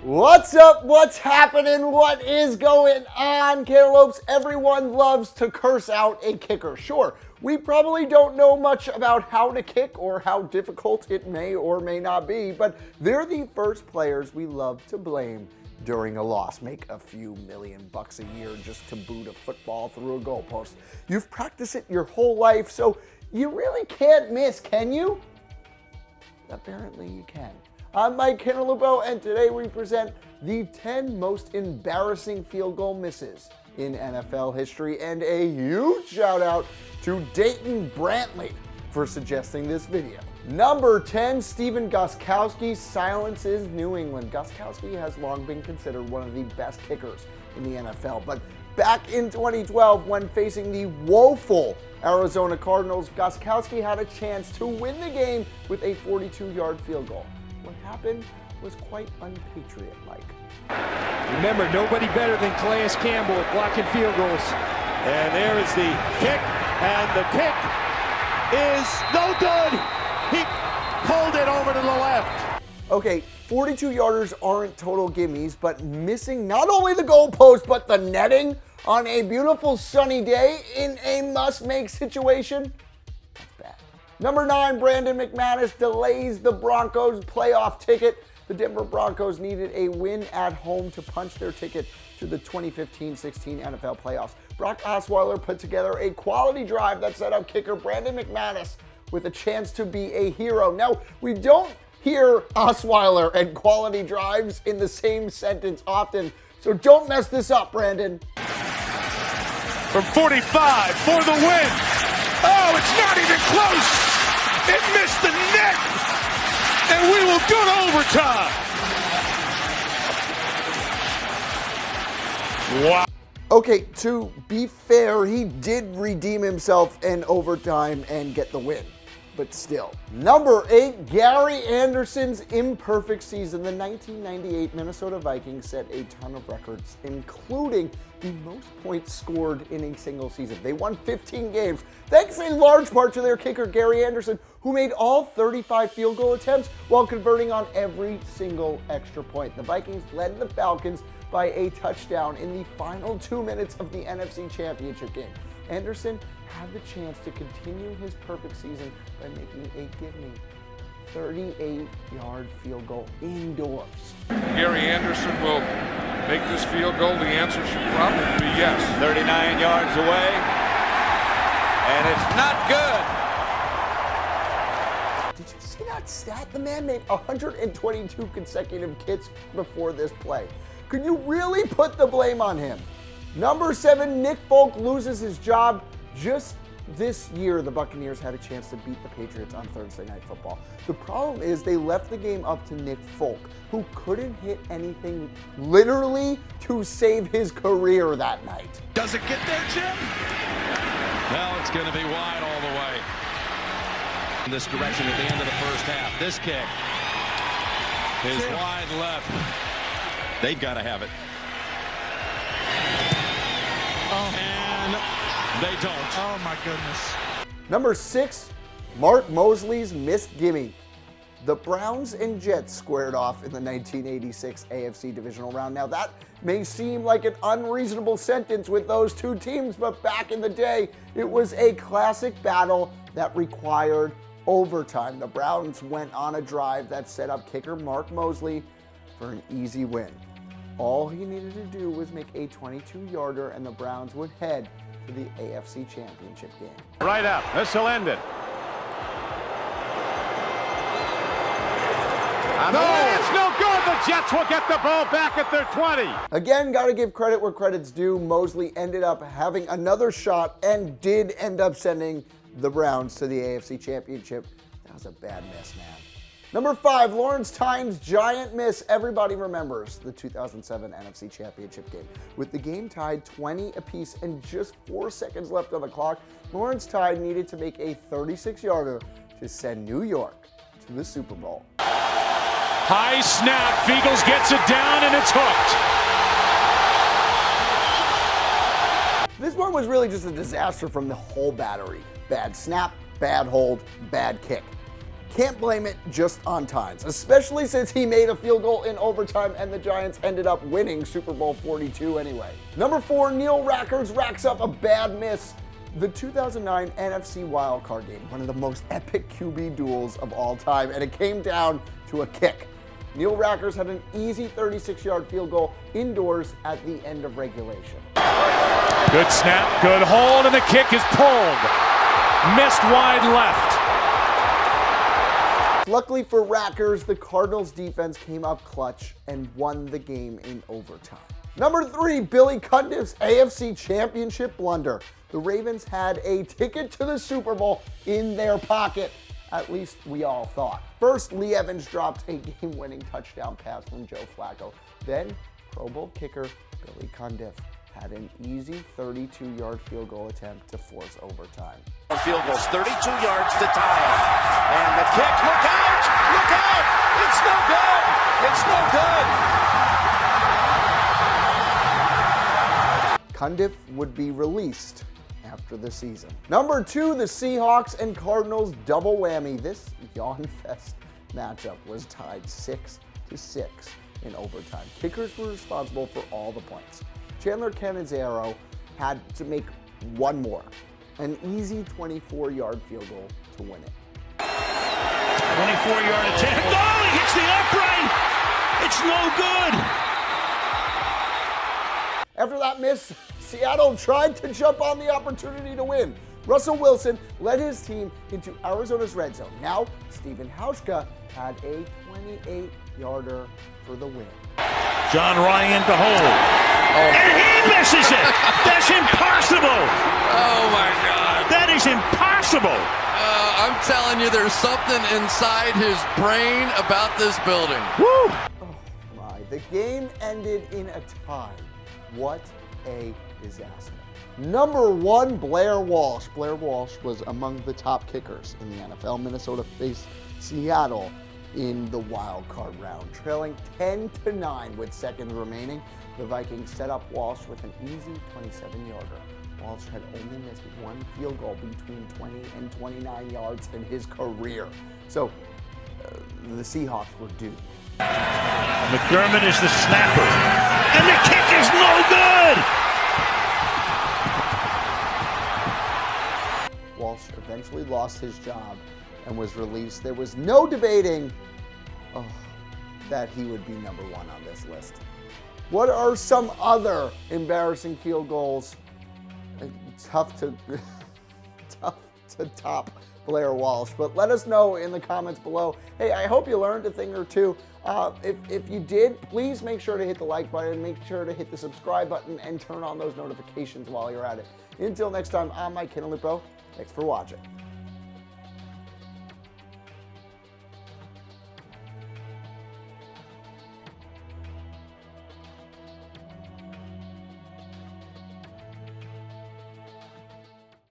What's up? What's happening? What is going on, Cantaloupes? Everyone loves to curse out a kicker. Sure, we probably don't know much about how to kick or how difficult it may or may not be, but they're the first players we love to blame during a loss. Make a few $1,000,000 a year just to boot a football through a goalpost. You've practiced it your whole life, so you really can't miss, can you? Apparently you can. I'm Mike Cantalupo, and today we present the 10 most embarrassing field goal misses in NFL history, and a huge shout out to Dayton Brantley for suggesting this video. Number 10, Stephen Gostkowski silences New England. Gostkowski has long been considered one of the best kickers in the NFL, but back in 2012, when facing the woeful Arizona Cardinals, Gostkowski had a chance to win the game with a 42-yard field goal. What happened was quite unpatriot-like. Remember, nobody better than Calais Campbell at blocking field goals. And there is the kick, and the kick is no good. He pulled it over to the left. Okay, 42-yarders aren't total gimmies, but missing not only the goalpost, but the netting on a beautiful sunny day in a must-make situation, that's bad. Number 9, Brandon McManus delays the Broncos' playoff ticket. The Denver Broncos needed a win at home to punch their ticket to the 2015-16 NFL playoffs. Brock Osweiler put together a quality drive that set up kicker Brandon McManus with a chance to be a hero. Now, we don't hear Osweiler and quality drives in the same sentence often, so don't mess this up, Brandon. From 45 for the win. Oh, it's not even close. It missed the net. And we will go to overtime. Wow. Okay, to be fair, he did redeem himself in overtime and get the win. But still. Number 8, Gary Anderson's imperfect season. The 1998 Minnesota Vikings set a ton of records, including the most points scored in a single season. They won 15 games, thanks in large part to their kicker, Gary Anderson, who made all 35 field goal attempts while converting on every single extra point. The Vikings led the Falcons by a touchdown in the final 2 minutes of the NFC Championship game. Anderson had the chance to continue his perfect season by making a give-me 38-yard field goal indoors. Gary Anderson will make this field goal. The answer should probably be yes. 39 yards away, and it's not good. Did you see that stat? The man made 122 consecutive kicks before this play. Could you really put the blame on him? Number 7, Nick Folk loses his job. Just this year, the Buccaneers had a chance to beat the Patriots on Thursday Night Football. The problem is they left the game up to Nick Folk, who couldn't hit anything literally to save his career that night. Does it get there, Jim? Well, it's going to be wide all the way. In this direction at the end of the first half. This kick is wide left. They've got to have it. And they don't. Oh, my goodness. Number 6, Mark Mosley's missed gimme. The Browns and Jets squared off in the 1986 AFC Divisional Round. Now, that may seem like an unreasonable sentence with those two teams, but back in the day, it was a classic battle that required overtime. The Browns went on a drive that set up kicker Mark Mosley for an easy win. All he needed to do was make a 22-yarder, and the Browns would head to the AFC Championship game. Right up. This will end it. No, it's no good. The Jets will get the ball back at their 20. Again, got to give credit where credit's due. Mosley ended up having another shot and did end up sending the Browns to the AFC Championship. That was a bad miss, man. Number 5, Lawrence Tynes' giant miss. Everybody remembers the 2007 NFC Championship game. With the game tied 20 apiece and just 4 seconds left on the clock, Lawrence Tynes needed to make a 36-yarder to send New York to the Super Bowl. High snap. Fiegels gets it down, and it's hooked. This one was really just a disaster from the whole battery. Bad snap, bad hold, bad kick. Can't blame it just on Tynes, especially since he made a field goal in overtime and the Giants ended up winning Super Bowl 42 anyway. Number 4, Neal racks up a bad miss. The 2009 NFC wildcard game, one of the most epic QB duels of all time, and it came down to a kick. Neal Rackers had an easy 36-yard field goal indoors at the end of regulation. Good snap, good hold, and the kick is pulled. Missed wide left. Luckily for Rackers, the Cardinals defense came up clutch and won the game in overtime. Number 3, Billy Cundiff's AFC Championship blunder. The Ravens had a ticket to the Super Bowl in their pocket. At least we all thought. First, Lee Evans dropped a game-winning touchdown pass from Joe Flacco. Then, Pro Bowl kicker Billy Cundiff had an easy 32-yard field goal attempt to force overtime. Field goals, 32 yards to tie it. And the kick, look out! Look out! It's no good! It's no good! Cundiff would be released after the season. Number 2, the Seahawks and Cardinals double whammy. This yawn fest matchup was tied 6-6 in overtime. Kickers were responsible for all the points. Chandler Cannizzaro had to make one more, an easy 24-yard field goal to win it. 24-yard attempt. Oh, he hits the upright. It's no good. After that miss, Seattle tried to jump on the opportunity to win. Russell Wilson led his team into Arizona's red zone. Now, Stephen Hauschka had a 28-yarder for the win. John Ryan to hold. And he misses it. That's impossible. Oh, my God. That is impossible. I'm telling you, there's something inside his brain about this building. Woo! Oh my, the game ended in a tie. What a disaster. Number 1, Blair Walsh. Blair Walsh was among the top kickers in the NFL. Minnesota faced Seattle in the wild card round, trailing 10-9 with seconds remaining. The Vikings set up Walsh with an easy 27-yarder. Walsh had only missed one field goal between 20 and 29 yards in his career. So the Seahawks were doomed. McDermott is the snapper. And the kick is no good! Walsh eventually lost his job and was released. There was no debating that he would be number 1 on this list. What are some other embarrassing field goals? Tough to top Blair Walsh, but let us know in the comments below. Hey, I hope you learned a thing or two. If you did, please make sure to hit the like button, make sure to hit the subscribe button, and turn on those notifications while you're at it. Until next time, I'm Mike Cantalupo. Thanks for watching.